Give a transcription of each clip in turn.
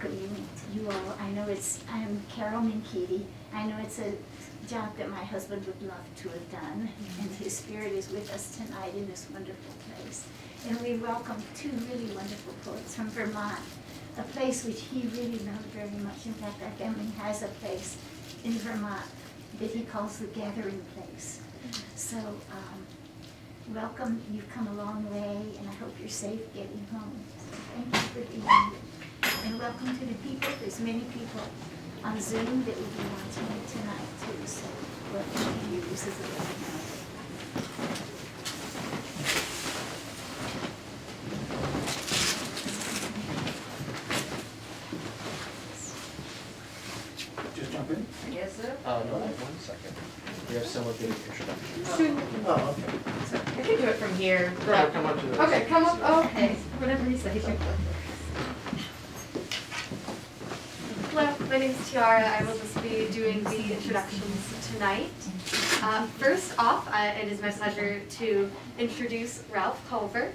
welcoming you all. I'm Carol Minkiti. I know it's a job that my husband would love to have done, and his spirit is with us tonight in this wonderful place. And we welcome two really wonderful poets from Vermont, a place which he really loved very much. In fact, our family has a place in Vermont that he calls the Gathering Place. So welcome, you've come a long way, and I hope you're safe getting home. So thank you for being here. And welcome to the people. There's many people on Zoom that will be watching it tonight too. So welcome to you. This is a lovely night. Just jump in? Yes, sir. No, 1 second. We have someone giving introductions. Oh, okay. So I can do it from here. Right, come up to the Okay, come up. Oh, okay, whatever you say. Hello, my name is Tiara. I will just be doing the introductions tonight. First off, it is my pleasure to introduce Ralph Culver.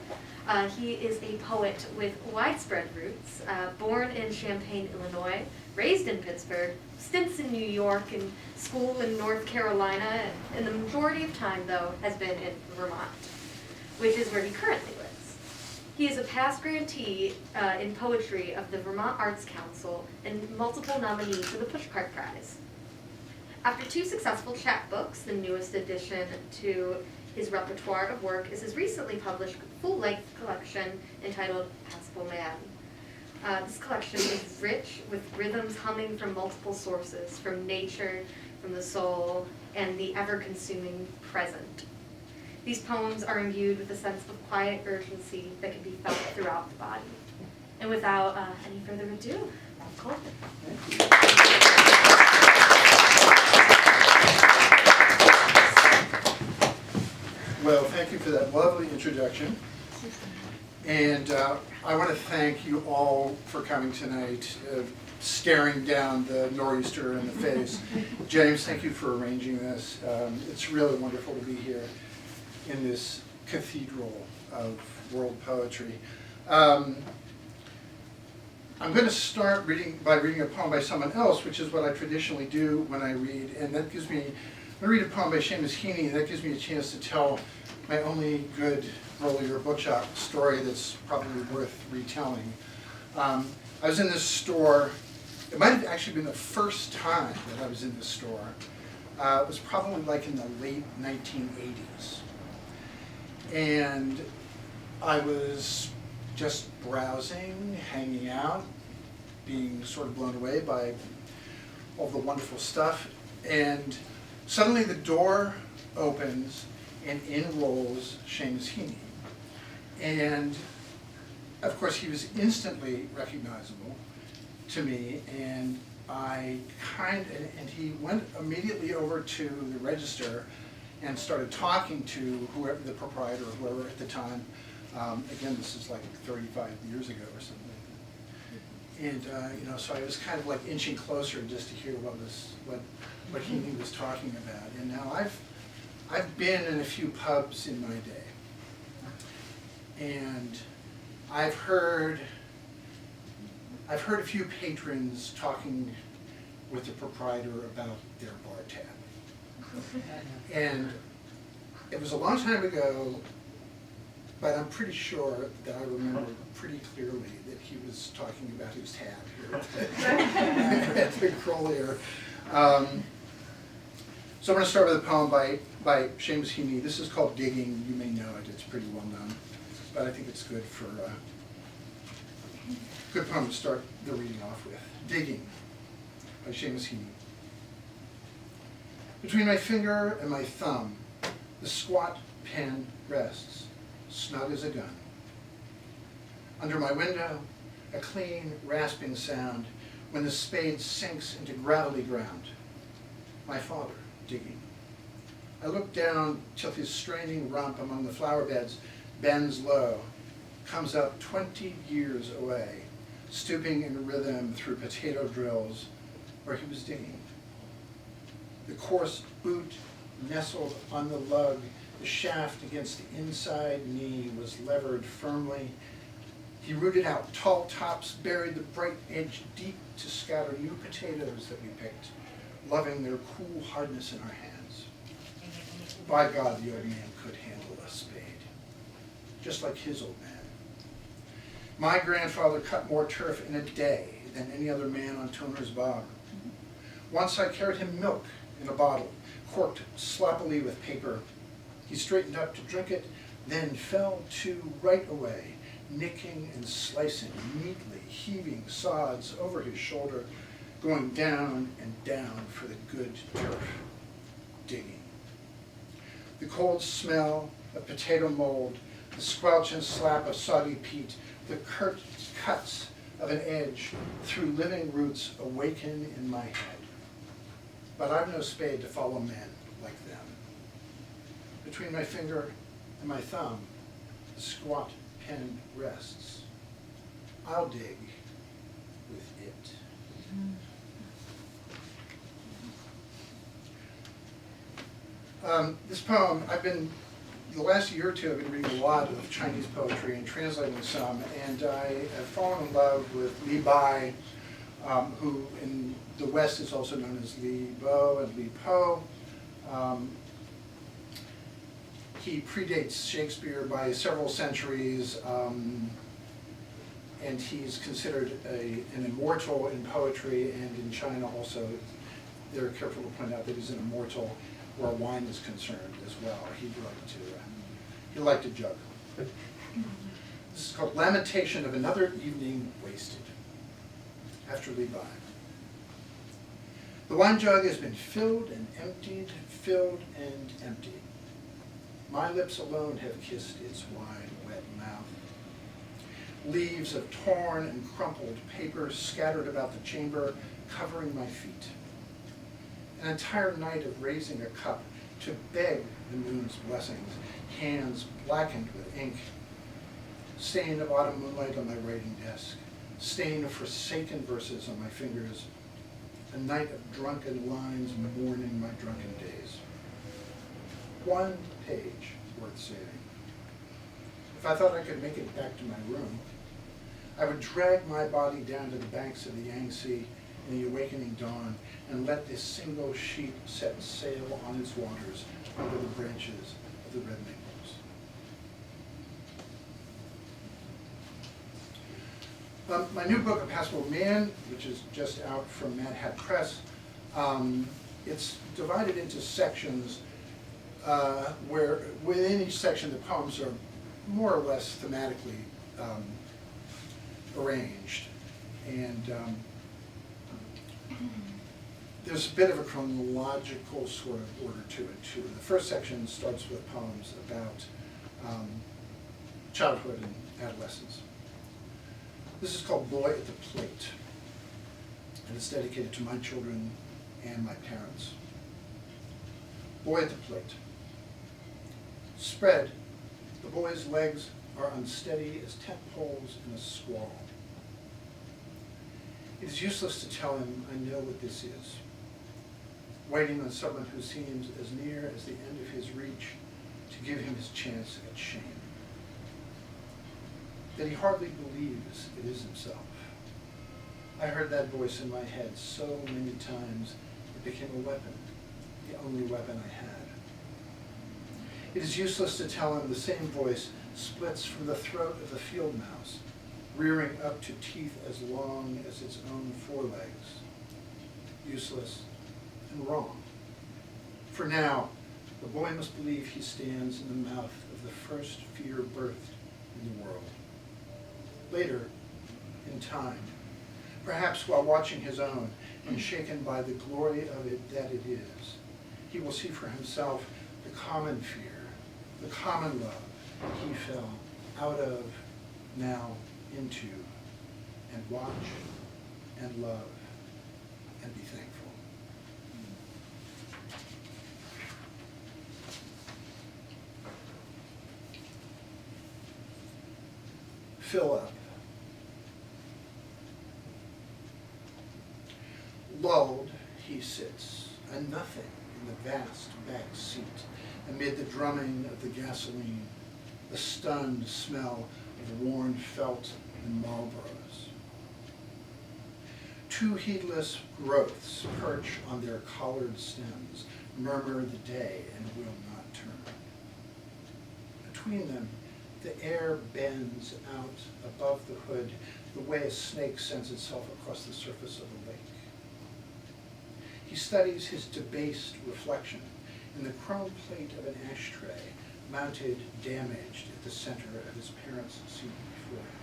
He is a poet with widespread roots, born in Champaign, Illinois, raised in Pittsburgh, stints in New York, and school in North Carolina, and the majority of time, though, has been in Vermont, which is where he currently lives. He is a past grantee in poetry of the Vermont Arts Council and multiple nominee for the Pushcart Prize. After 2 successful chapbooks, the newest addition to his repertoire of work is his recently published full-length collection entitled Passable Man. This collection is rich with rhythms humming from multiple sources, from nature, from the soul, and the ever-consuming present. These poems are imbued with a sense of quiet urgency that can be felt throughout the body. And without any further ado, Ralph Culver. Well, thank you for that lovely introduction. And I want to thank you all for coming tonight, staring down the nor'easter in the face. James, thank you for arranging this. It's really wonderful to be here in this cathedral of world poetry. I'm going to start by reading a poem by someone else, which is what I traditionally do when I read, and that gives me, I'm going to read a poem by Seamus Heaney, and that gives me a chance to tell my only good Grolier bookshop story that's probably worth retelling. I was in this store. It might have actually been the first time that I was in this store. It was probably like in the late 1980s. And I was just browsing, hanging out, being sort of blown away by all the wonderful stuff. And suddenly the door opens and in rolls Seamus Heaney. And of course he was instantly recognizable to me, and and he went immediately over to the register and started talking to whoever, the proprietor or whoever at the time. Again, this is like 35 years ago or something. And so I was kind of like inching closer just to hear what Heaney was talking about. And now I've been in a few pubs in my day, and I've heard a few patrons talking with the proprietor about their bar tab. And it was a long time ago, but I'm pretty sure that I remember pretty clearly that he was talking about his tab here at the Grolier. So I'm going to start with a poem by Seamus Heaney. This is called Digging. You may know it. It's pretty well known, but I think it's good for good poem to start the reading off with. Digging by Seamus Heaney. Between my finger and my thumb, the squat pen rests, snug as a gun. Under my window, a clean, rasping sound when the spade sinks into gravelly ground. My father digging. I look down till his straining rump among the flower beds bends low, comes up 20 years away, stooping in rhythm through potato drills where he was digging. The coarse boot nestled on the lug, the shaft against the inside knee was levered firmly, He rooted out tall tops, buried the bright edge deep to scatter new potatoes that we picked, loving their cool hardness in our hands. By God, the old man could handle a spade, just like his old man. My grandfather cut more turf in a day than any other man on Toner's Bog. Once I carried him milk in a bottle, corked sloppily with paper. He straightened up to drink it, then fell to right away, nicking and slicing neatly, heaving sods over his shoulder, going down and down for the good turf, digging. The cold smell of potato mold, the squelch and slap of soggy peat, the curt cuts of an edge through living roots awaken in my head. But I've no spade to follow men like them. Between my finger and my thumb, the squat pen rests. I'll dig with it. This poem, the last year or two, I've been reading a lot of Chinese poetry and translating some, and I have fallen in love with Li Bai, who in the West is also known as Li Bo and Li Po. He predates Shakespeare by several centuries, and he's considered an immortal in poetry, and in China also they're careful to point out that he's an immortal where wine is concerned as well. He liked to jug. This is called Lamentation of Another Evening Wasted, after Li Bai. The wine jug has been filled and emptied, filled and emptied. My lips alone have kissed its wide, wet mouth. Leaves of torn and crumpled paper scattered about the chamber, covering my feet. An entire night of raising a cup to beg the moon's blessings, hands blackened with ink. Stain of autumn moonlight on my writing desk, stain of forsaken verses on my fingers, a night of drunken lines mourning my drunken days. One page worth saving. If I thought I could make it back to my room, I would drag my body down to the banks of the Yangtze in the awakening dawn and let this single sheet set sail on its waters under the branches of the red maples. My new book, A Passable Man, which is just out from MadHat Press, it's divided into sections where within each section the poems are more or less thematically arranged. And there's a bit of a chronological sort of order to it too. The first section starts with poems about childhood and adolescence. This is called Boy at the Plate, and it's dedicated to my children and my parents. Boy at the plate. Spread, the boy's legs are unsteady as tent poles in a squall. It is useless to tell him I know what this is. Waiting on someone who seems as near as the end of his reach to give him his chance at shame. That he hardly believes it is himself. I heard that voice in my head so many times it became a weapon, the only weapon I had. It is useless to tell him the same voice splits from the throat of the field mouse, rearing up to teeth as long as its own forelegs. Useless and wrong. For now, the boy must believe he stands in the mouth of the first fear birthed in the world. Later, in time, perhaps while watching his own and shaken by the glory of it that it is, he will see for himself the common fear, the common love he fell out of, now into, and watch and love and be thankful. Fill up. Lulled, he sits, a nothing in the vast back seat, amid the drumming of the gasoline, the stunned smell of worn felt and Marlboros. Two heedless growths perch on their collared stems, murmur the day and will not turn. Between them, the air bends out above the hood the way a snake sends itself across the surface of a lake. He studies his debased reflection in the chrome plate of an ashtray, mounted damaged at the center of his parents' seat before him.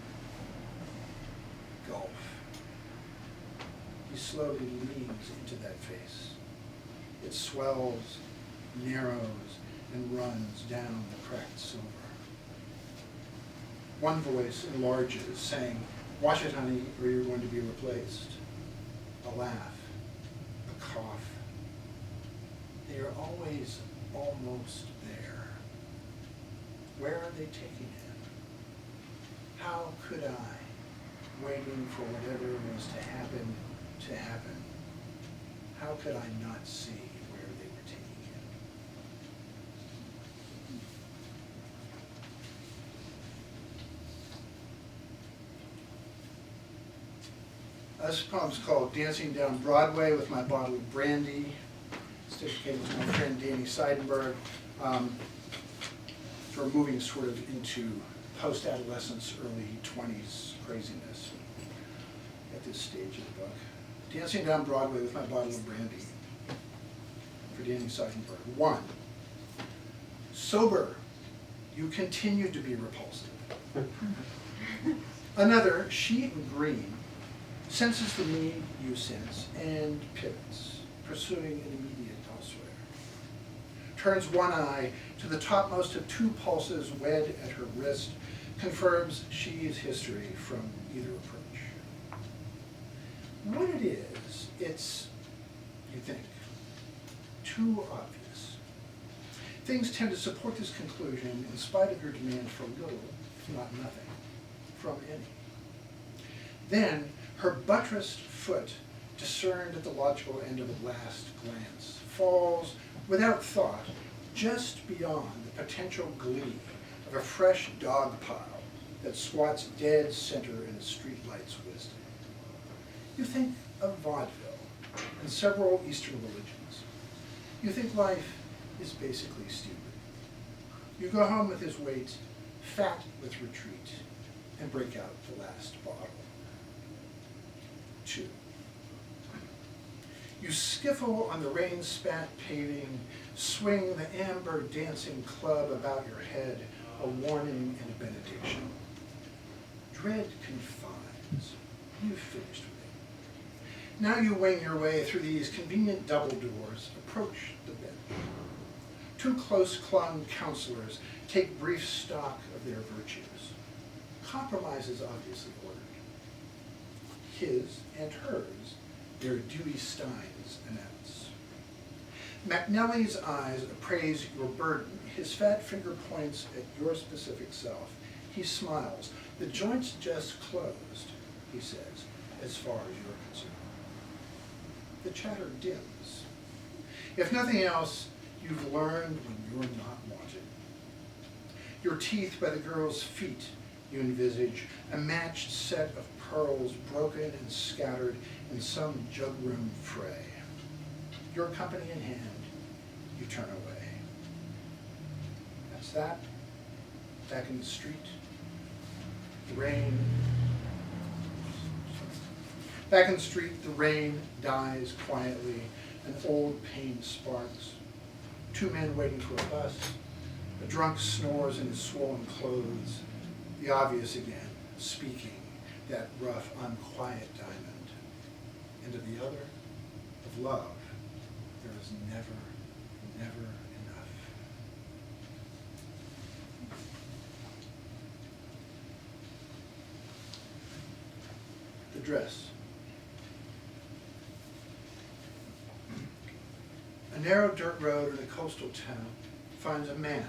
Gulf. He slowly leans into that face. It swells, narrows, and runs down the cracked silver. One voice enlarges, saying, "Watch it, honey, or you're going to be replaced." A laugh, a cough. They are always almost there. Where are they taking him? How could I, waiting for whatever was to happen, how could I not see where they were taking him? This poem's called Dancing Down Broadway with My Bottle of Brandy. It's dedicated to my friend Danny Seidenberg. So we're moving sort of into post-adolescence, early 20s craziness at this stage of the book. Dancing Down Broadway with My Bottle of Brandy for Danny Seidenberg. 1. Sober, you continue to be repulsive. Another, sheet and green, senses the need you sense and pivots, pursuing an immediate elsewhere. Turns one eye to the topmost of two pulses wed at her wrist, confirms she's history from either approach. What it is, it's, you think, too obvious. Things tend to support this conclusion in spite of your demand for little, if not nothing, from any. Then, her buttressed foot, discerned at the logical end of a last glance, falls without thought just beyond the potential glee of a fresh dog pile that squats dead center in a streetlight's wisdom. You think of vaudeville and several Eastern religions. You think life is basically stupid. You go home with his weight, fat with retreat, and break out the last bottle. 2. You skiffle on the rain-spat paving, swing the amber dancing club about your head, a warning and a benediction. Dread confines. You've finished with it. Now you wing your way through these convenient double doors, approach the bench. Two close-clung counselors take brief stock of their virtues. Compromise is obviously ordered. His and hers, their Dewey Steins announce. McNally's eyes appraise your burden. His fat finger points at your specific self. He smiles. The joint's just closed, he says, as far as you're concerned. The chatter dims. If nothing else, you've learned when you're not wanted. Your teeth by the girl's feet, you envisage, a matched set of pearls broken and scattered in some jug-room fray. Your company in hand, you turn away. That's that. Back in the street, the rain. Back in the street, the rain dies quietly. An old pain sparks. Two men waiting for a bus. A drunk snores in his swollen clothes. The obvious again, speaking, that rough, unquiet diamond. And of the other, of love, there is never, never enough. The dress. A narrow dirt road in a coastal town finds a man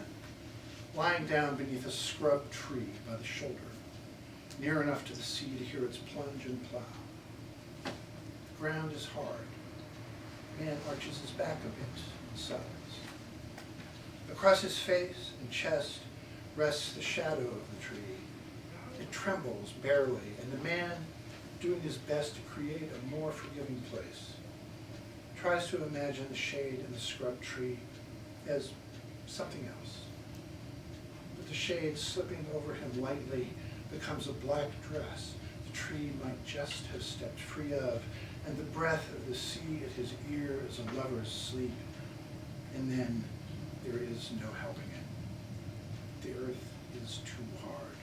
lying down beneath a scrub tree by the shoulder, near enough to the sea to hear its plunge and plow. The ground is hard. Man arches his back a bit and sighs. Across his face and chest rests the shadow of the tree, It trembles barely, and the man, doing his best to create a more forgiving place, tries to imagine the shade in the scrub tree as something else. But the shade slipping over him lightly becomes a black dress the tree might just have stepped free of, and the breath of the sea at his ear as a lover's sleep. And then there is no helping it. The earth is too hard.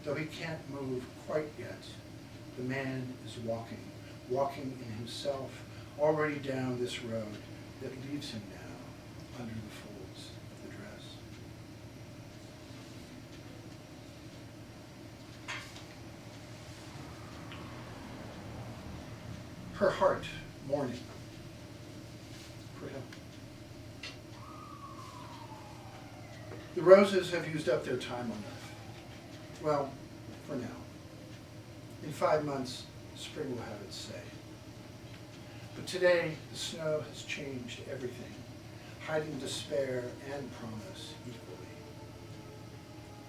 Though he can't move quite yet, the man is walking in himself, already down this road that leaves him now under the folds of the dress. Her heart mourning for him. The roses have used up their time on earth. Well, for now. In 5 months, spring will have its say. But today, the snow has changed everything, hiding despair and promise equally.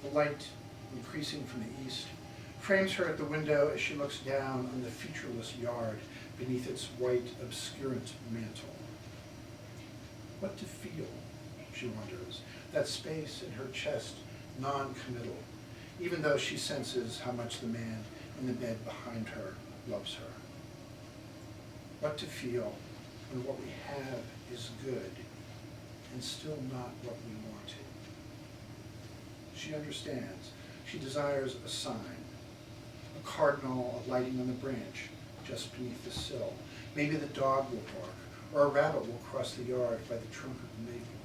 The light, increasing from the east, frames her at the window as she looks down on the featureless yard beneath its white, obscurant mantle. What to feel, she wonders, that space in her chest non-committal, even though she senses how much the man in the bed behind her loves her. What to feel when what we have is good and still not what we wanted. She understands. She desires a sign, a cardinal alighting on the branch just beneath the sill. Maybe the dog will bark, or a rabbit will cross the yard by the trunk of the maple.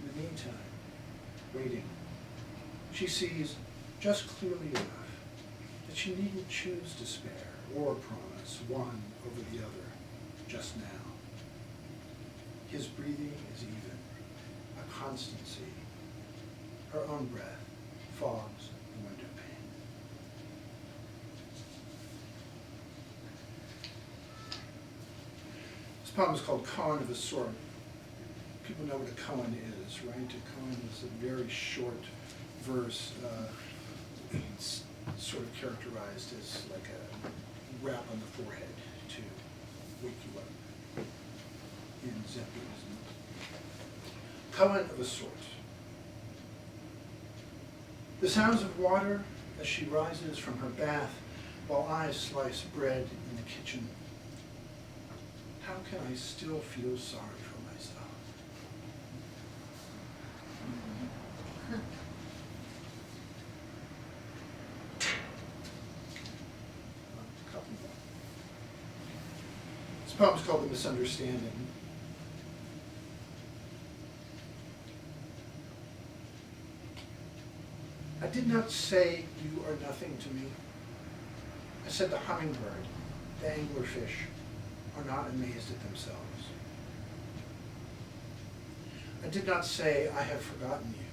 In the meantime, waiting, she sees just clearly enough that she needn't choose despair or promise, one over the other, just now. His breathing is even, a constancy. Her own breath fogs the window pane. This poem is called Koan of a Sort. People know what a koan is, right? A koan is a very short verse. It's sort of characterized as like a rap on the forehead to wake you up in Zen Buddhism. Koan of a Sort. The sounds of water as she rises from her bath while I slice bread in the kitchen. How can I still feel sorry for myself? A couple more. This poem is called The Misunderstanding. I did not say you are nothing to me. I said the hummingbird, the anglerfish, are not amazed at themselves. I did not say I have forgotten you,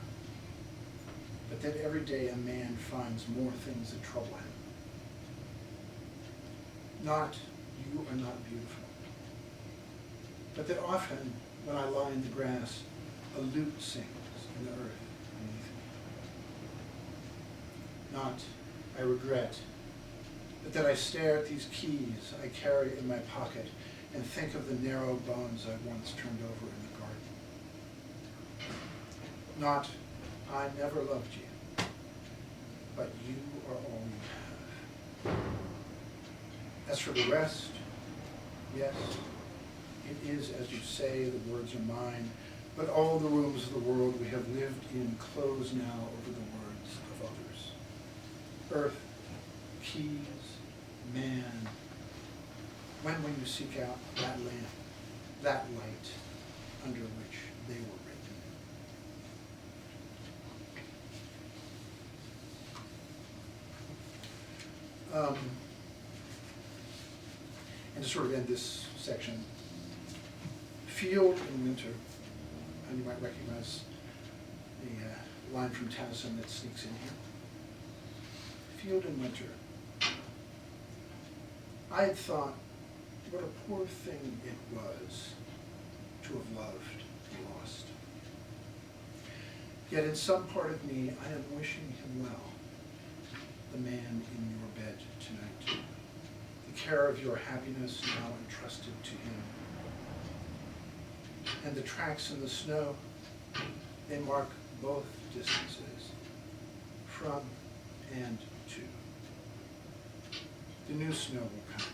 but that every day a man finds more things that trouble him. Not you are not beautiful, but that often when I lie in the grass, a lute sings in the earth beneath me. Not I regret, but that I stare at these keys I carry in my pocket and think of the narrow bones I once turned over in the garden. Not I never loved you, but you are all you have. As for the rest, yes, it is as you say, the words are mine, but all the rooms of the world we have lived in close now over the words of others. Earth, keys, man, when will you seek out that lamp, that light under which they were written? And to sort of end this section, field in winter, and you might recognize the line from Tennyson that sneaks in here. Field in winter. I had thought what a poor thing it was to have loved and lost. Yet in some part of me, I am wishing him well, the man in your bed tonight. The care of your happiness now entrusted to him. And the tracks in the snow, they mark both distances, from and to. The new snow will come.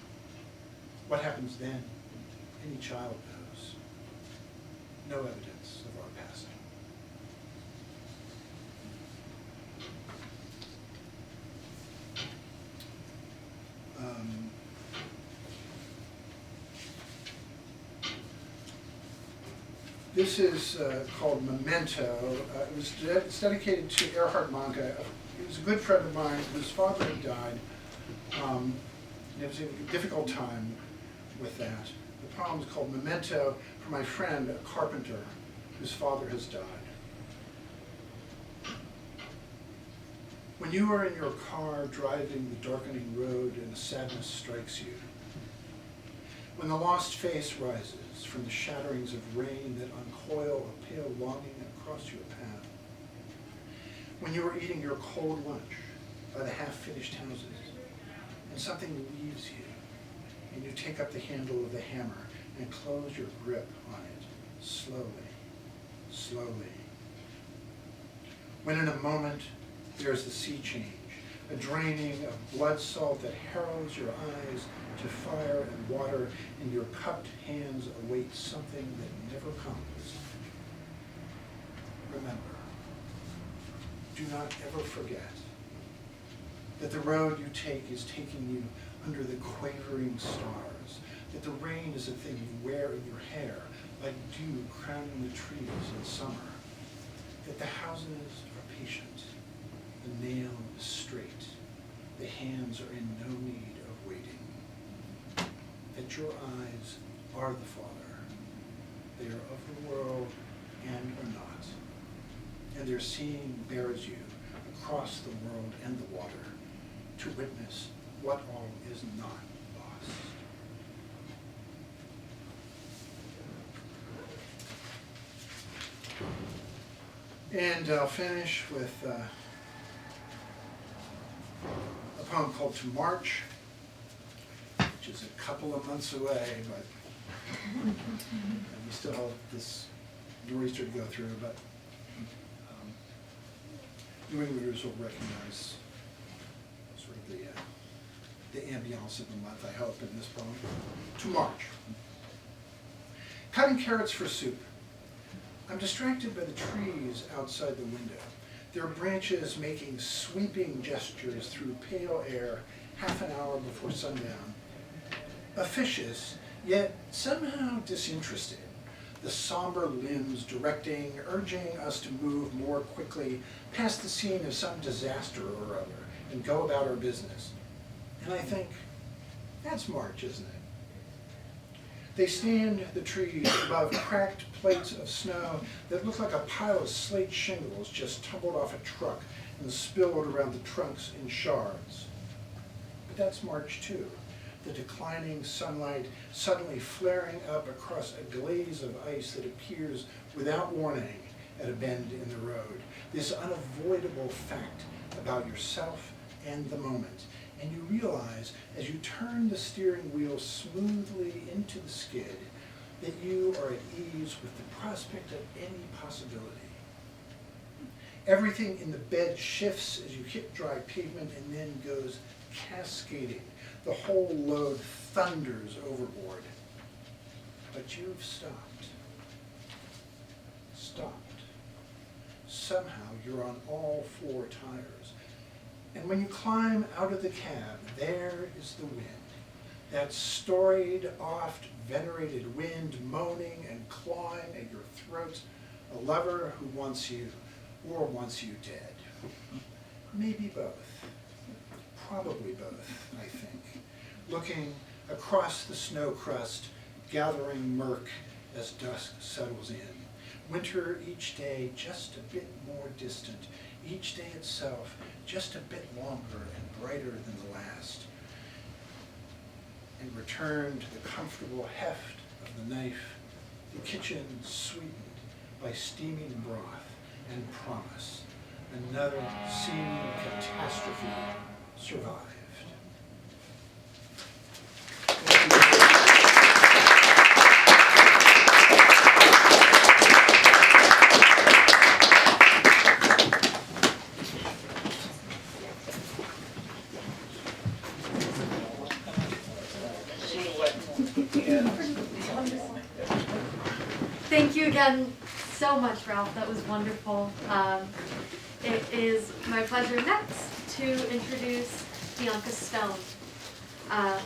What happens then, any child knows. No evidence of our passing. This is called Memento. It's dedicated to Erhard Manka. He was a good friend of mine whose father had died. And it was a difficult time with that. The poem is called Memento for my friend, a carpenter, whose father has died. When you are in your car driving the darkening road and a sadness strikes you, when the lost face rises from the shatterings of rain that uncoil a pale longing across your path, when you are eating your cold lunch by the half-finished houses, and something leaves you, and you take up the handle of the hammer and close your grip on it, slowly, slowly. When in a moment, there's the sea change, a draining of blood salt that harrows your eyes to fire and water, and your cupped hands await something that never comes. Remember, do not ever forget that the road you take is taking you under the quavering stars, that the rain is a thing you wear in your hair, like dew crowning the trees in summer, that the houses are patient, the nail is straight, the hands are in no need of waiting, that your eyes are the Father, they are of the world and are not, and their seeing bears you across the world and the water to witness what all is not lost. And I'll finish with a poem called To March, which is a couple of months away, but and we still have this nor'easter to go through, but New Englanders will recognize sort of the ambiance of the month, I hope, in this poem. To March. Cutting carrots for soup. I'm distracted by the trees outside the window, their branches making sweeping gestures through pale air half an hour before sundown. Officious, yet somehow disinterested, the somber limbs directing, urging us to move more quickly past the scene of some disaster or other and go about our business. And I think, that's March, isn't it? They stand, the trees, above cracked plates of snow that look like a pile of slate shingles just tumbled off a truck and spilled around the trunks in shards. But that's March too. The declining sunlight suddenly flaring up across a glaze of ice that appears without warning at a bend in the road. This unavoidable fact about yourself and the moment. And you realize, as you turn the steering wheel smoothly into the skid, that you are at ease with the prospect of any possibility. Everything in the bed shifts as you hit dry pavement and then goes cascading. The whole load thunders overboard. But you've stopped. Stopped. Somehow you're on all four tires. And when you climb out of the cab, there is the wind. That storied, oft venerated wind moaning and clawing at your throat. A lover who wants you, or wants you dead. Maybe both. Probably both, I think. Looking across the snow crust, gathering murk as dusk settles in. Winter each day just a bit more distant. Each day itself just a bit longer and brighter than the last. And return to the comfortable heft of the knife, the kitchen sweetened by steaming broth, and promise. Another seeming catastrophe survived. Thank you again so much, Ralph. That was wonderful. It is my pleasure next to introduce Bianca Stone.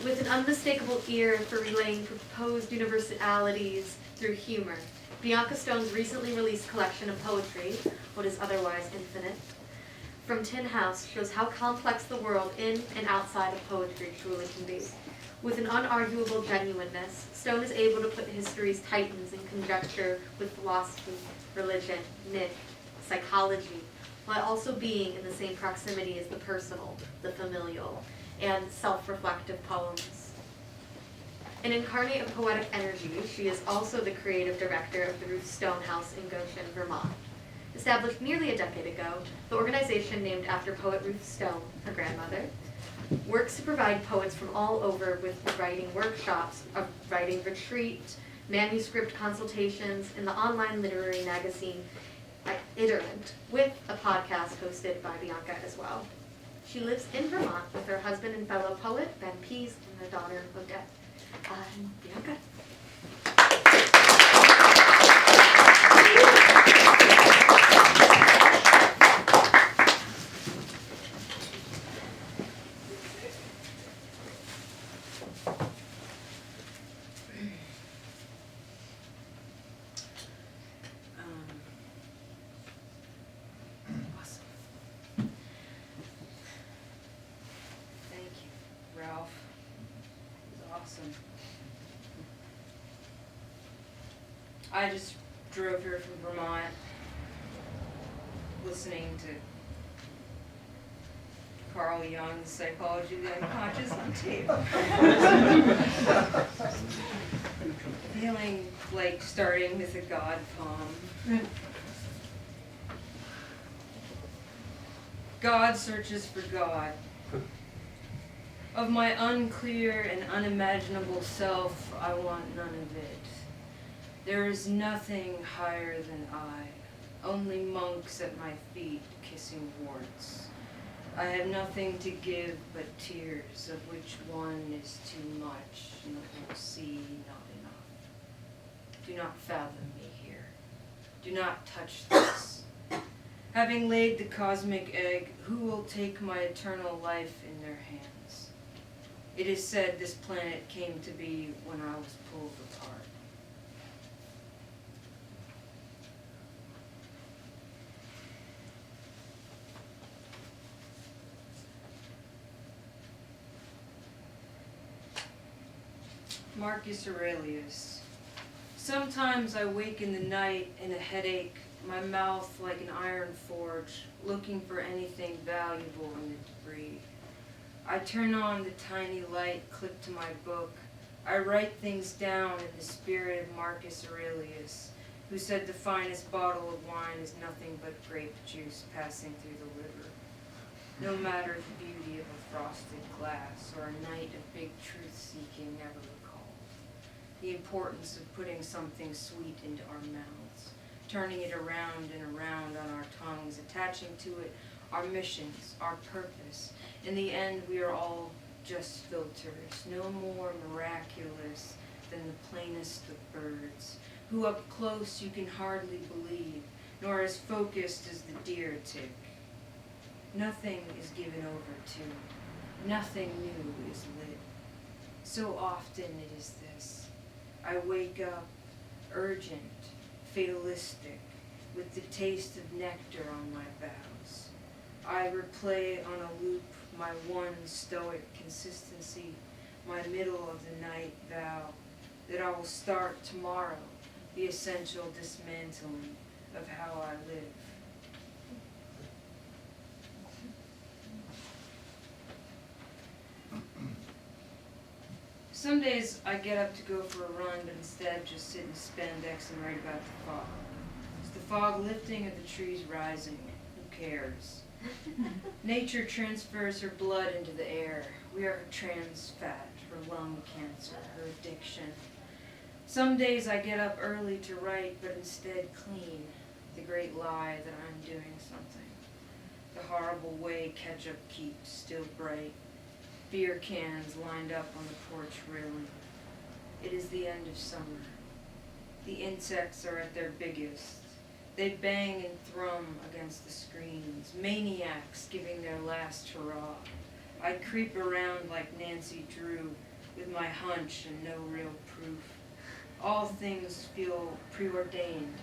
With an unmistakable ear for relaying proposed universalities through humor, Bianca Stone's recently released collection of poetry, What is Otherwise Infinite, from Tin House, shows how complex the world in and outside of poetry truly can be. With an unarguable genuineness, Stone is able to put history's titans in conjecture with philosophy, religion, myth, psychology, while also being in the same proximity as the personal, the familial, and self-reflective poems. An incarnate of poetic energy, she is also the creative director of the Ruth Stone House in Goshen, Vermont. Established nearly a decade ago, the organization, named after poet Ruth Stone, her grandmother, works to provide poets from all over with writing workshops, a writing retreat, manuscript consultations, and the online literary magazine Iterant, with a podcast hosted by Bianca as well. She lives in Vermont with her husband and fellow poet, Ben Pease, and their daughter, Odette. Bianca. I just drove here from Vermont, listening to Carl Jung's Psychology of the Unconscious on tape. Feeling like starting with a God poem. God searches for God. Of my unclear and unimaginable self, I want none of it. There is nothing higher than I, only monks at my feet kissing warts. I have nothing to give but tears, of which one is too much, nothing see, not enough. Do not fathom me here. Do not touch this. Having laid the cosmic egg, who will take my eternal life in their hands? It is said this planet came to be when I was pulled apart. Marcus Aurelius. Sometimes I wake in the night in a headache, my mouth like an iron forge, looking for anything valuable in the debris. I turn on the tiny light clipped to my book. I write things down in the spirit of Marcus Aurelius, who said the finest bottle of wine is nothing but grape juice passing through the liver. No matter the beauty of a frosted glass or a night of big truth-seeking never recalled. The importance of putting something sweet into our mouths, turning it around and around on our tongues, attaching to it our missions, our purpose. In the end, we are all just filters, no more miraculous than the plainest of birds, who up close you can hardly believe, nor as focused as the deer tick. Nothing is given over to, nothing new is lit. So often it is this. I wake up urgent, fatalistic, with the taste of nectar on my vows. I replay on a loop my one stoic consistency, my middle of the night vow, that I will start tomorrow the essential dismantling of how I live. Some days I get up to go for a run, but instead just sit in spandex and write about the fog. It's the fog lifting or the trees rising? Who cares? Nature transfers her blood into the air. We are her trans fat, her lung cancer, her addiction. Some days I get up early to write, but instead clean. The great lie that I'm doing something. The horrible way ketchup keeps still bright. Beer cans lined up on the porch railing. It is the end of summer. The insects are at their biggest. They bang and thrum against the screens, maniacs giving their last hurrah. I creep around like Nancy Drew with my hunch and no real proof. All things feel preordained,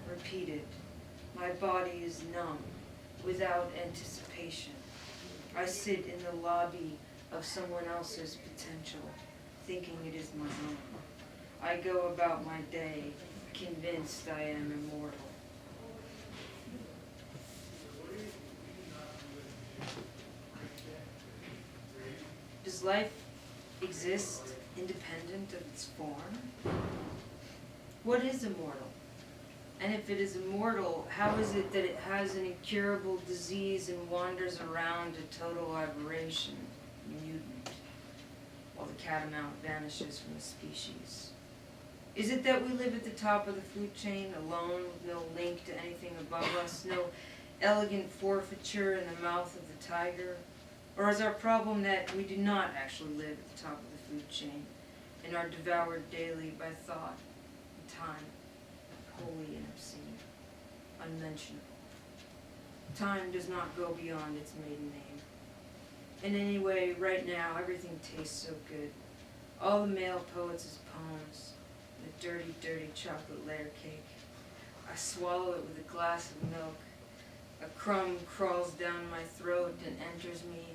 repeated. My body is numb, without anticipation. I sit in the lobby of someone else's potential, thinking it is my own. I go about my day, convinced I am immortal. Does life exist independent of its form? What is immortal? And if it is immortal, how is it that it has an incurable disease and wanders around a total aberration, mutant, while the catamount vanishes from the species? Is it that we live at the top of the food chain, alone, with no link to anything above us, no elegant forfeiture in the mouth of the tiger? Or is our problem that we do not actually live at the top of the food chain and are devoured daily by thought and time, holy and obscene, unmentionable? Time does not go beyond its maiden name. And anyway, right now, everything tastes so good. All the male poets' poems, the dirty, dirty chocolate layer cake. I swallow it with a glass of milk. A crumb crawls down my throat and enters me.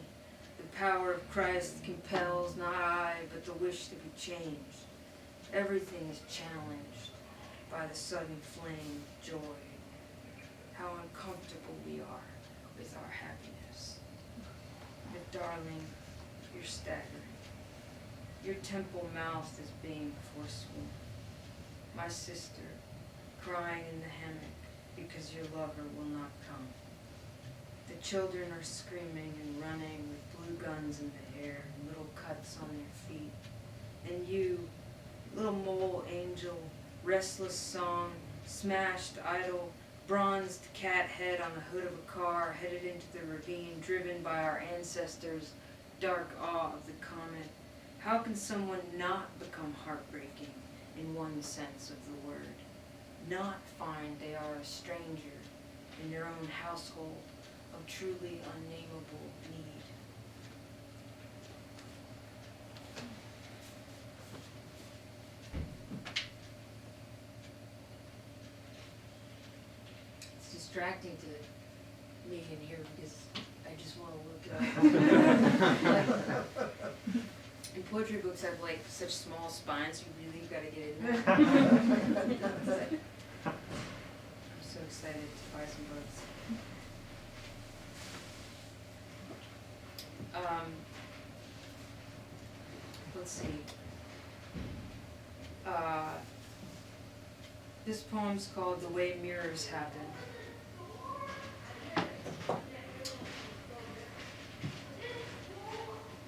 The power of Christ compels not I, but the wish to be changed. Everything is challenged by the sudden flame of joy. How uncomfortable we are with our happiness. But darling, you're staggering. Your temple mouth is being forsworn. My sister, crying in the hammock because your lover will not come. The children are screaming and running with blue guns in the air and little cuts on their feet. And you, little mole angel, restless song, smashed idol, bronzed cat head on the hood of a car headed into the ravine driven by our ancestors' dark awe of the comet. How can someone not become heartbreaking in one sense of the word? Not find they are a stranger in their own household of truly unnameable need. It's distracting to me in here because I just want to look up. And poetry books have like such small spines, you really gotta get in there. I'm so excited to buy some books. Let's see. This poem's called The Way Mirrors Happen.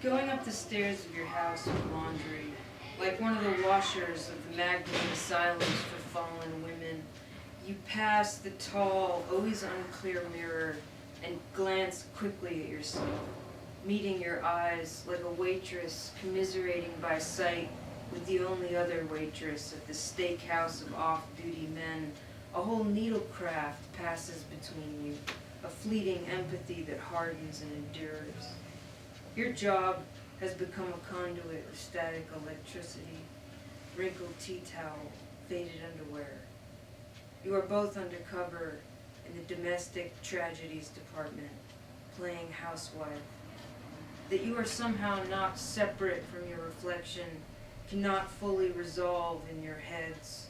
Going up the stairs of your house with laundry, like one of the washers of the Magdalene asylums for fallen women, you pass the tall, always unclear mirror and glance quickly at yourself, meeting your eyes like a waitress commiserating by sight with the only other waitress at the steakhouse of off-duty men. A whole needlecraft passes between you, a fleeting empathy that hardens and endures. Your job has become a conduit of static electricity, wrinkled tea towel, faded underwear. You are both undercover in the domestic tragedies department, playing housewife. That you are somehow not separate from your reflection cannot fully resolve in your heads,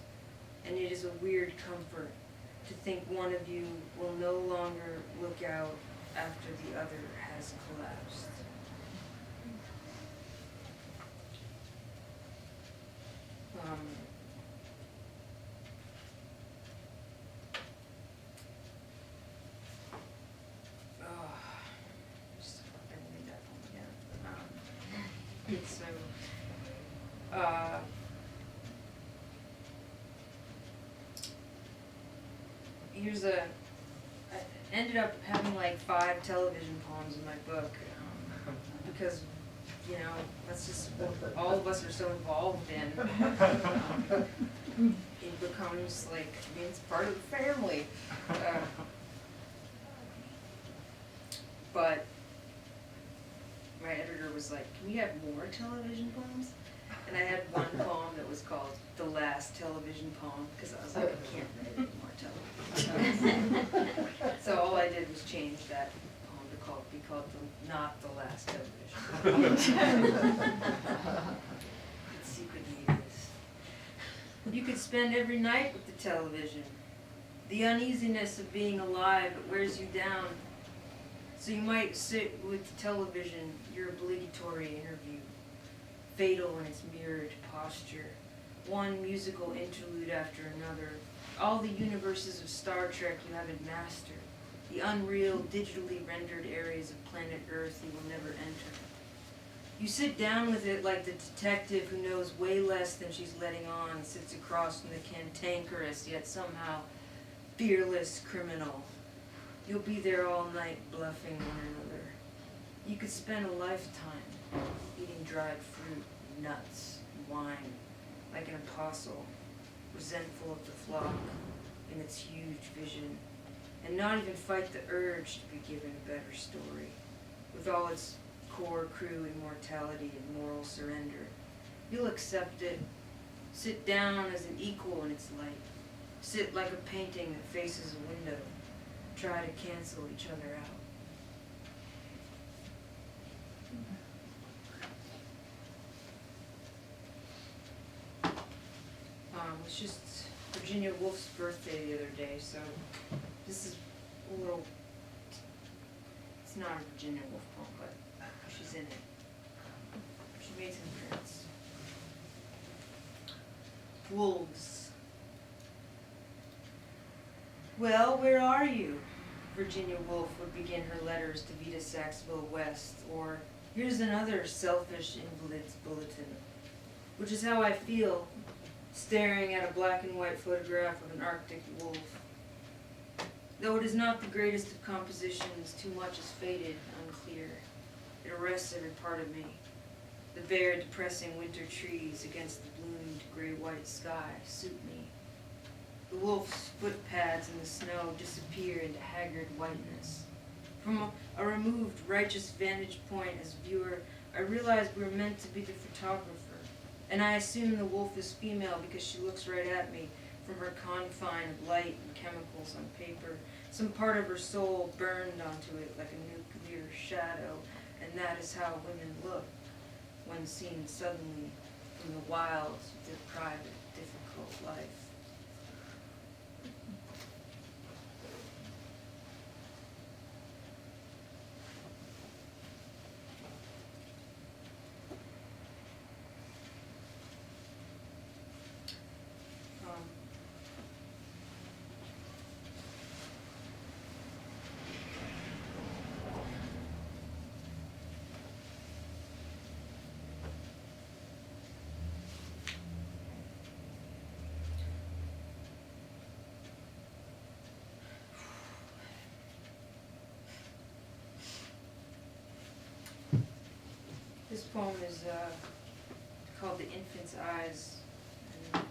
and it is a weird comfort to think one of you will no longer look out after the other has collapsed. I ended up having like 5 television poems in my book, because, you know, that's just what all of us are so involved in. It becomes like, I mean, it's part of the family. But my editor was like, can we have more television poems? And I had one poem that was called The Last Television Poem, because I was like, I can't write any more television poems. So all I did was change that poem to be called Not the Last Television Poem. Its secret name is, you could spend every night with the television. The uneasiness of being alive, it wears you down. So you might sit with the television, your obligatory interview, fatal in its mirrored posture, one musical interlude after another, all the universes of Star Trek you haven't mastered, the unreal, digitally rendered areas of planet Earth you will never enter. You sit down with it like the detective who knows way less than she's letting on, sits across from the cantankerous yet somehow fearless criminal. You'll be there all night bluffing one another. You could spend a lifetime eating dried fruit, nuts, and wine, like an apostle, resentful of the flock and its huge vision, and not even fight the urge to be given a better story, with all its core crew immortality and moral surrender. You'll accept it, sit down as an equal in its light, sit like a painting that faces a window, try to cancel each other out. It was just Virginia Woolf's birthday the other day, so this is a little, it's not a Virginia Woolf poem, but she's in it. She made some prints. Wolves. Well, where are you? Virginia Woolf would begin her letters to Vita Saxville West, or here's another selfish invalid's bulletin, which is how I feel staring at a black and white photograph of an Arctic wolf. Though it is not the greatest of compositions, too much is faded, unclear. It arrests every part of me. The bare, depressing winter trees against the bloomed gray-white sky suit me. The wolf's foot pads in the snow disappear into haggard whiteness. From a removed, righteous vantage point as viewer, I realize we're meant to be the photographer, and I assume the wolf is female because she looks right at me from her confine of light and chemicals on paper, some part of her soul burned onto it like a nuclear shadow, and that is how women look when seen suddenly from the wilds of their private, difficult life. This poem is called The Infant's Eyes. And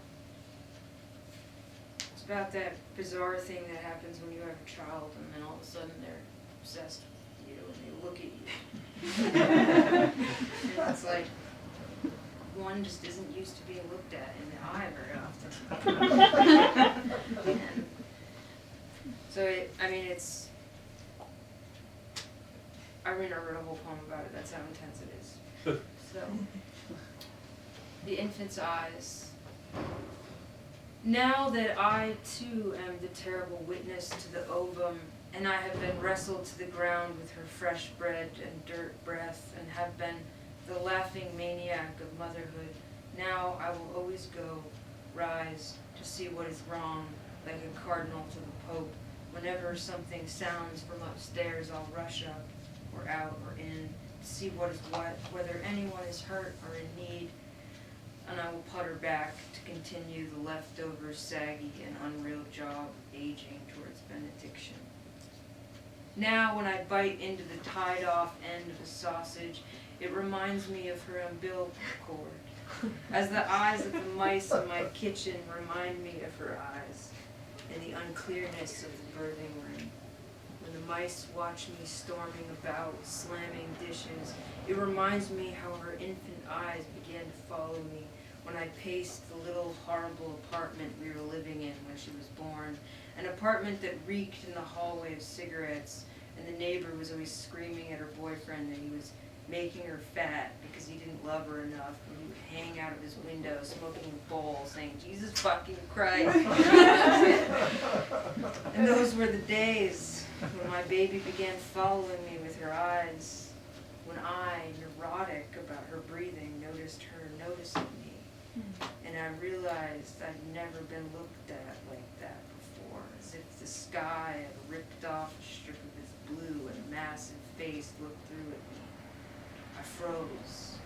it's about that bizarre thing that happens when you have a child and then all of a sudden they're obsessed with you and they look at you. And it's like, one just isn't used to being looked at in the eye very often. And so I wrote a whole poem about it, that's how intense it is. So, The Infant's Eyes. Now that I too am the terrible witness to the ovum, and I have been wrestled to the ground with her fresh bread and dirt breath, and have been the laughing maniac of motherhood, now I will always go, rise, to see what is wrong, like a cardinal to the Pope. Whenever something sounds from upstairs, I'll rush up, or out, or in, to see what is what, whether anyone is hurt or in need. And will putter back to continue the leftover, saggy, and unreal job aging towards benediction. Now, when I bite into the tied-off end of a sausage, it reminds me of her umbilical cord, as the eyes of the mice in my kitchen remind me of her eyes, and the unclearness of the birthing room. When the mice watch me storming about, slamming dishes, it reminds me how her infant eyes began to follow me when I paced the little horrible apartment we were living in when she was born, an apartment that reeked in the hallway of cigarettes, and the neighbor was always screaming at her boyfriend that he was making her fat because he didn't love her enough, and he would hang out of his window smoking a bowl saying, "Jesus fucking Christ." And those were the days when my baby began following me with her eyes, when I, neurotic about her breathing, noticed her noticing me. And I realized I'd never been looked at like that before, as if the sky had ripped off a strip of its blue and a massive face looked through at me. I froze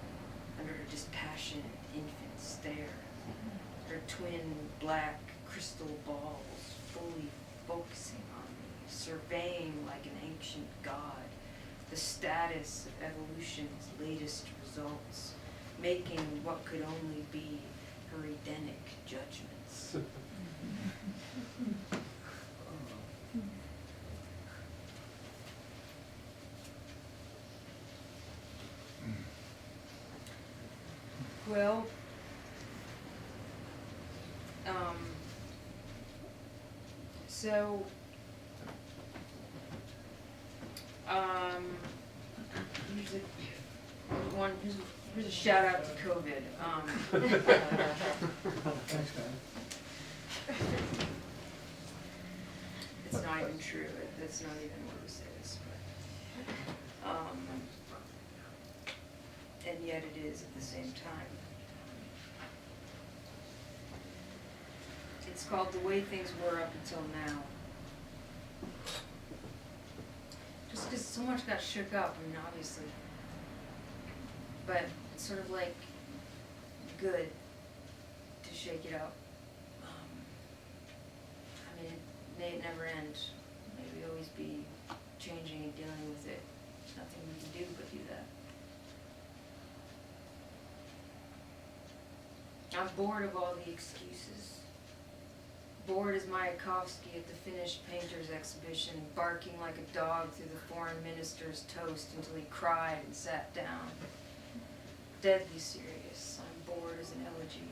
under her dispassionate infant stare, her twin black crystal balls fully focusing on me, surveying like an ancient god the status of evolution's latest results, making what could only be her Edenic judgments. Well, so, here's a shout out to COVID. Thanks, man. It's not even true. That's not even what it says. But, and yet it is at the same time. It's called The Way Things Were Up Until Now. Just because so much got shook up, I mean, obviously. But it's sort of like good to shake it up. I mean, it may never end. Maybe always be changing and dealing with it. There's nothing we can do but do that. I'm bored of all the excuses. Bored as Mayakovsky at the Finnish painters exhibition, barking like a dog through the foreign minister's toast until he cried and sat down. Deadly serious. I'm bored as an elegy.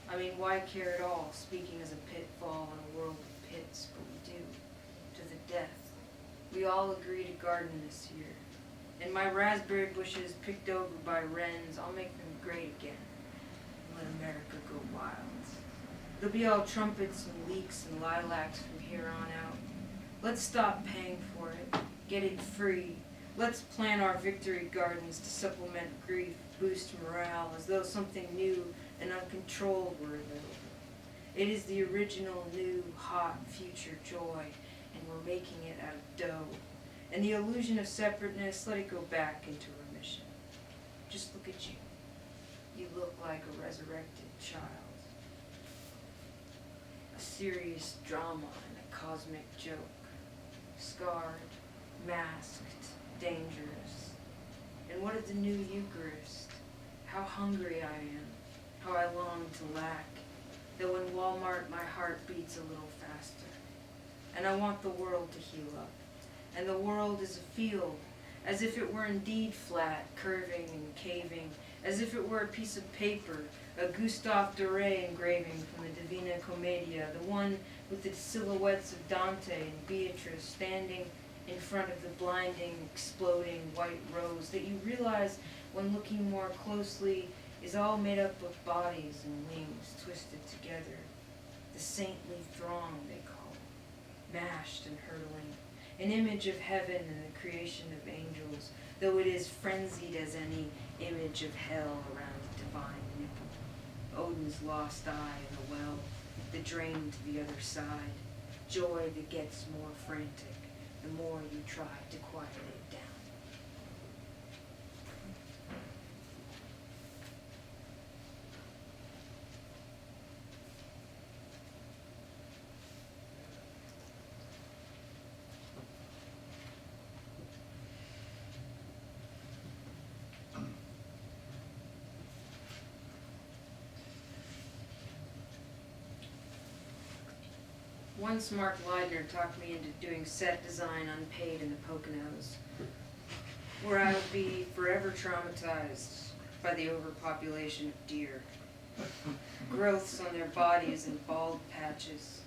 I mean, why care at all, speaking as a pitfall in a world of pits, but we do, to the death. We all agree to garden this year. And my raspberry bushes picked over by wrens, I'll make them great again. Let America go wild. It'll be all trumpets and leeks and lilacs from here on out. Let's stop paying for it. Get it free. Let's plant our victory gardens to supplement grief, boost morale, as though something new and uncontrolled were available. It is the original, new, hot, future joy, and we're making it out of dough. And the illusion of separateness, let it go back into remission. Just look at you. You look like a resurrected child. A serious drama and a cosmic joke. Scarred, masked, dangerous. And what of the new Eucharist? How hungry I am. How I long to lack. Though in Walmart my heart beats a little faster. And I want the world to heal up. And the world is a field, as if it were indeed flat, curving and caving, as if it were a piece of paper, a Gustave Doré engraving from the Divina Commedia, the one with the silhouettes of Dante and Beatrice standing in front of the blinding, exploding white rose that you realize when looking more closely is all made up of bodies and wings twisted together. The saintly throng, they call it, mashed and hurtling, an image of heaven and the creation of angels, though it is frenzied as any image of hell around the divine nipple. Odin's lost eye in the well, the drain to the other side, joy that gets more frantic the more you try to quiet it down. Once Mark Leidner talked me into doing set design unpaid in the Poconos, where I would be forever traumatized by the overpopulation of deer. Growths on their bodies and bald patches,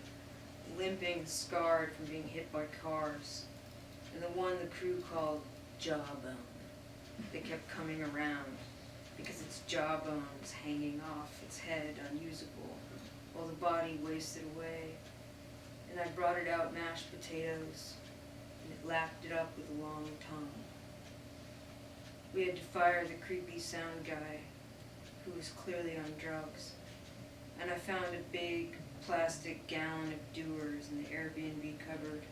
limping and scarred from being hit by cars, and the one the crew called Jawbone. They kept coming around because its jawbone was hanging off its head unusable, while the body wasted away. And I brought it out mashed potatoes, and it lapped it up with a long tongue. We had to fire the creepy sound guy, who was clearly on drugs, and I found a big plastic gallon of Dewar's in the Airbnb cupboard,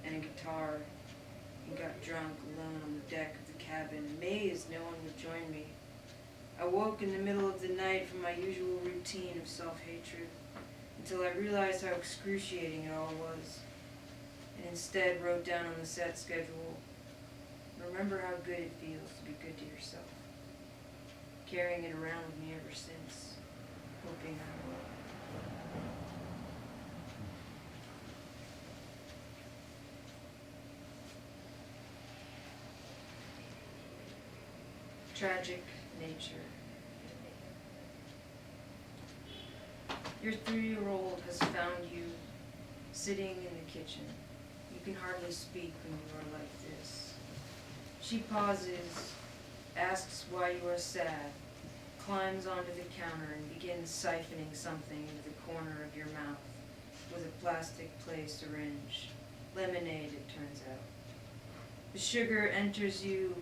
and a guitar, and got drunk alone on the deck of the cabin, amazed no one would join me. I woke in the middle of the night from my usual routine of self-hatred, until I realized how excruciating it all was, and instead wrote down on the set schedule, remember how good it feels to be good to yourself. Carrying it around with me ever since, hoping I will. Tragic nature. Your 3-year-old has found you sitting in the kitchen. You can hardly speak when you are like this. She pauses, asks why you are sad, climbs onto the counter and begins siphoning something into the corner of your mouth with a plastic play syringe. Lemonade, it turns out. The sugar enters you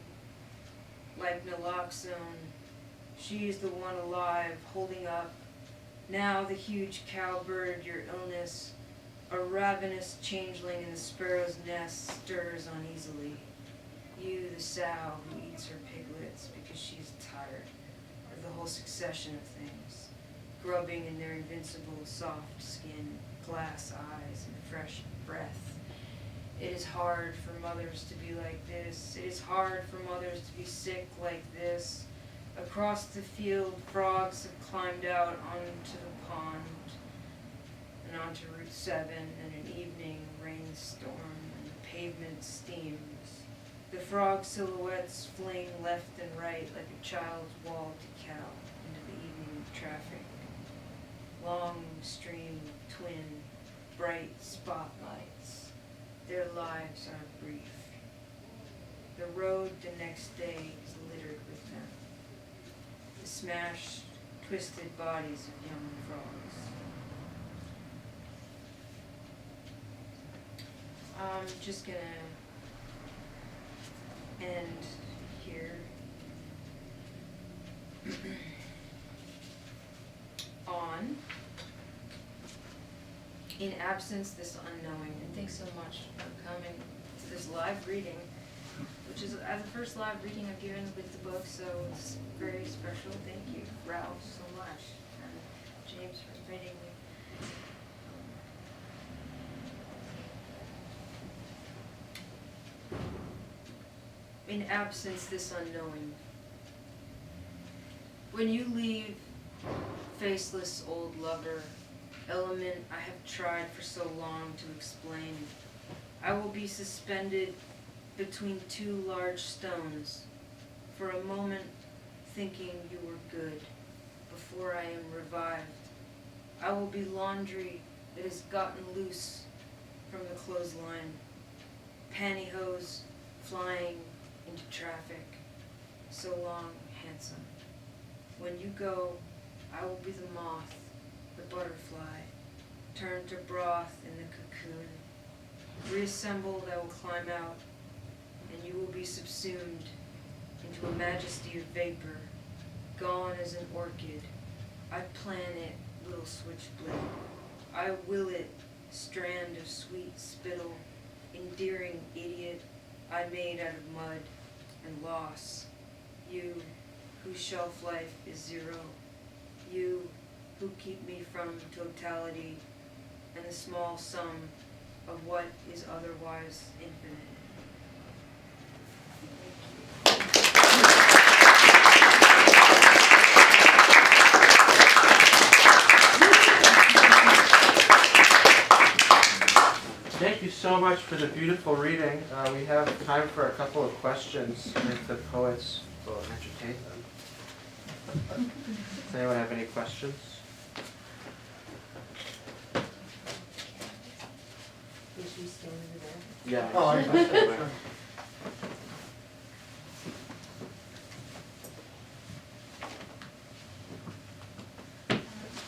like naloxone. She is the one alive, holding up. Now the huge cowbird, your illness, a ravenous changeling in the sparrow's nest, stirs uneasily. You, the sow who eats her piglets because she's tired of the whole succession of things, grubbing in their invincible soft skin, glass eyes, and fresh breath. It is hard for mothers to be like this. It is hard for mothers to be sick like this. Across the field, frogs have climbed out onto the pond and onto Route 7 in an evening rainstorm, and the pavement steams. The frog silhouettes fling left and right like a child's wall decal into the evening traffic. Long stream of twin, bright spotlights. Their lives are brief. The road the next day is littered with them. The smashed, twisted bodies of young frogs. I'm just gonna end here. On In Absence, This Unknowing. And thanks so much for coming to this live reading, which is the first live reading I've given with the book, so it's very special. Thank you, Ralph, so much, and James for inviting me. In Absence, This Unknowing. When you leave, faceless old lover, element I have tried for so long to explain, I will be suspended between 2 large stones, for a moment thinking you were good, before I am revived. I will be laundry that has gotten loose from the clothesline, pantyhose flying into traffic. So long, handsome. When you go, I will be the moth, the butterfly, turned to broth in the cocoon. Reassembled, I will climb out, and you will be subsumed into a majesty of vapor, gone as an orchid. I plan it, little switchblade. I will it, strand of sweet spittle, endearing idiot I made out of mud and loss. You, whose shelf life is 0. You, who keep me from totality and the small sum of what is otherwise infinite. so much for the beautiful reading. We have time for a couple of questions if the poets will entertain them. Does anyone have any questions? Is she standing there? Yeah. Oh, I see.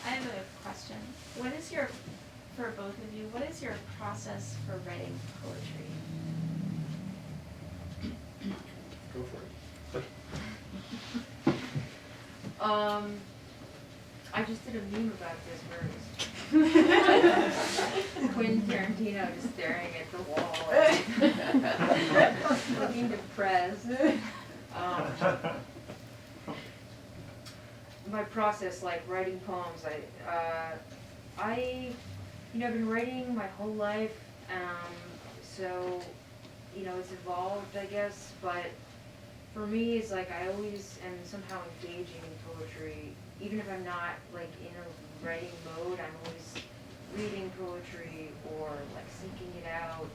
I have a question. What is your, for both of you, what is your process for writing poetry? Go for it. I just did a meme about this where it was Quentin Tarantino just staring at the wall, looking depressed. My process, like writing poems, I've been writing my whole life, so, it's evolved, I guess, but for me, it's like I always am somehow engaging in poetry, even if I'm not, like, in a writing mode, I'm always reading poetry, or, like, seeking it out,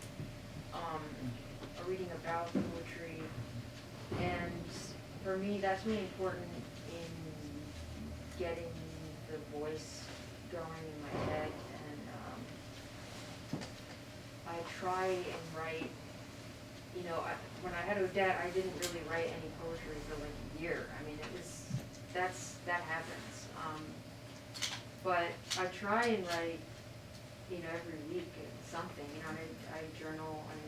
or reading about poetry, and for me, that's really important in getting the voice going in my head, and I try and write, when I had Odette, I didn't really write any poetry for like a year. I mean, that happens. But I try and write, every week something, I journal, and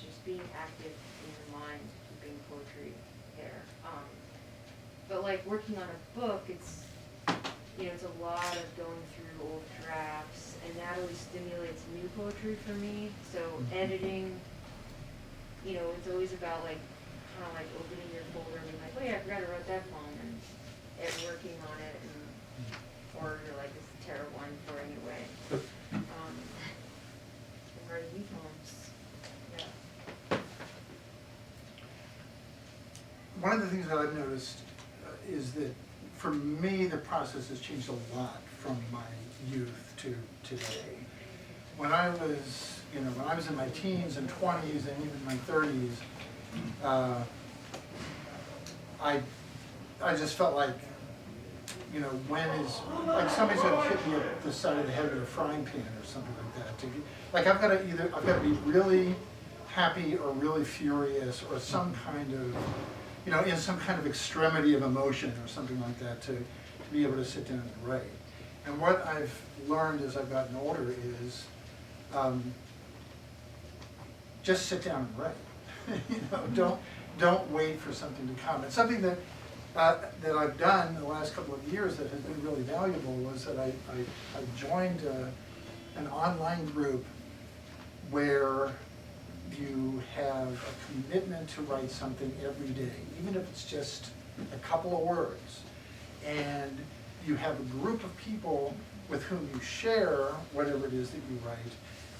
just being active in your mind, keeping poetry there. But like working on a book, it's a lot of going through old drafts, and that always stimulates new poetry for me. So editing, it's always about like, kind of like opening your folder and being like, oh yeah, I forgot I wrote that poem, and working on it, or you're like, this is terrible, I'm throwing it away. And writing new poems, yeah. One of the things that I've noticed is that for me, the process has changed a lot from my youth to today. When I was, when I was in my teens and 20s and even my 30s, I just felt like, when is, like somebody's gonna hit me at the side of the head with a frying pan or something like that. Like I've got to be really happy or really furious or some kind of, in some kind of extremity of emotion or something like that to be able to sit down and write. And what I've learned as I've gotten older is just sit down and write. Don't wait for something to come. It's something that I've done the last couple of years that has been really valuable was that I joined an online group where you have a commitment to write something every day, even if it's just a couple of words. And you have a group of people with whom you share whatever it is that you write.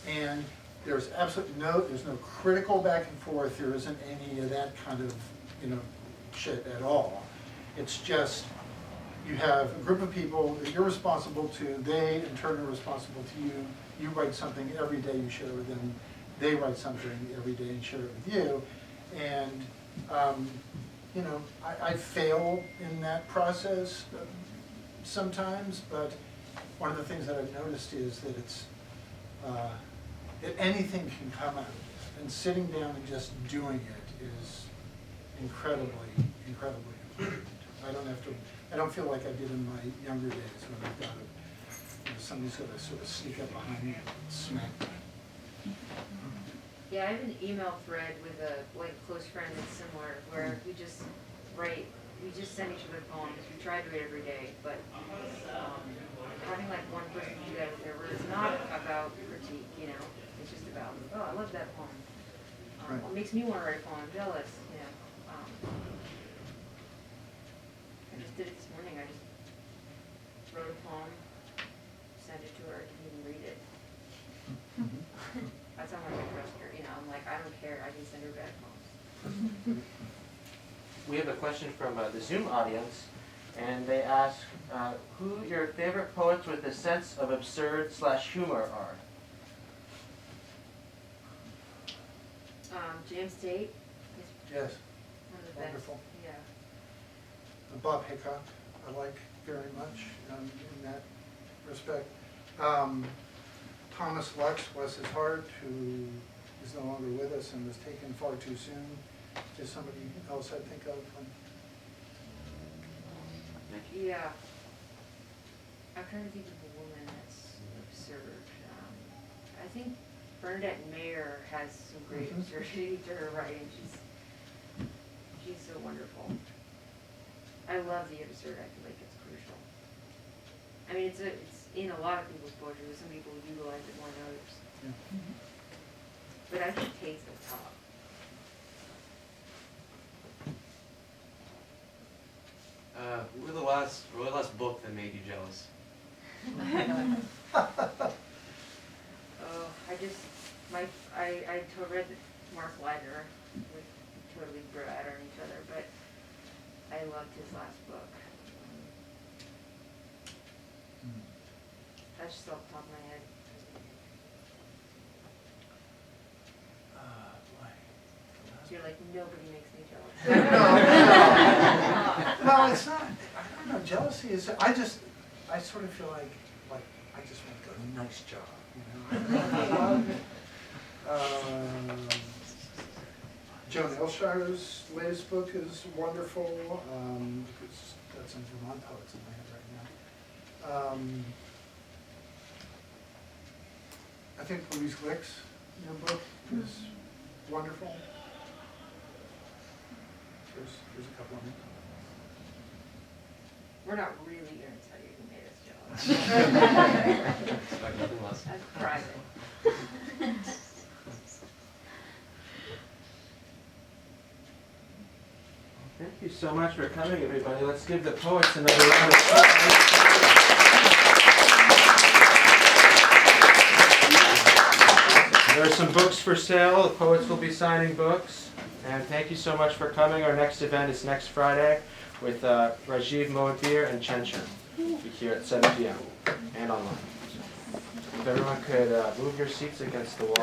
And there's there's no critical back and forth, there isn't any of that kind of, shit at all. It's just, you have a group of people that you're responsible to, they in turn are responsible to you. You write something every day, you share it with them. They write something every day and share it with you. And, I fail in that process sometimes, but one of the things that I've noticed is that it's, that anything can come out of it. And sitting down and just doing it is incredibly, incredibly important. I don't feel like I did in my younger days when I thought of, somebody's gonna sort of sneak up behind me and smack me. Yeah, I have an email thread with a close friend that's similar, where we just send each other poems. We try to do it every day, but having like one person do that with their words, it's not about critique, it's just about, oh, I love that poem. Right. It makes me want to write a poem, I'm jealous, I just did it this morning. I just wrote a poem, sent it to her, I didn't even read it. That's how much I trust her, I'm like, I don't care, I can send her bad poems. We have a question from the Zoom audience, and they ask who your favorite poets with a sense of absurd/humor are. Jam State is Yes, one of the best. wonderful. Yeah. Bob Hickok, I like very much in that respect. Thomas Lux, bless his heart, who is no longer with us and was taken far too soon. Just somebody else I think of. Yeah. I'm trying to think of a woman that's absurd. I think Bernadette Mayer has some great Mhm. absurdity to her writing. She's so wonderful. I love the absurd. I feel like it's crucial. I mean, it's in a lot of people's poetry, but some people utilize it more than others. Yeah. But I think Tate's the top. We're the last book that made you jealous. Oh, I read Mark Leiter. We totally brat on each other, but I loved his last book. That's just off the top of my head. So you're like, nobody makes me jealous. No, it's not. I don't know. Jealousy is. I sort of feel like I just want to go. Nice job. You know. Joan Elshire's latest book is wonderful. It's got some Vermont poets in my head right now. I think Louise Glick's book is wonderful. There's a couple of them. We're not really going to tell you who made us jealous. Expect nothing less. That's private. Thank you so much for coming, everybody. Let's give the poets another round of applause. There are some books for sale. The poets will be signing books. And thank you so much for coming. Our next event is next Friday with Rajiv Mohabir and Chen Chen. We'll be here at 7 p.m. and online. If everyone could move your seats against the wall.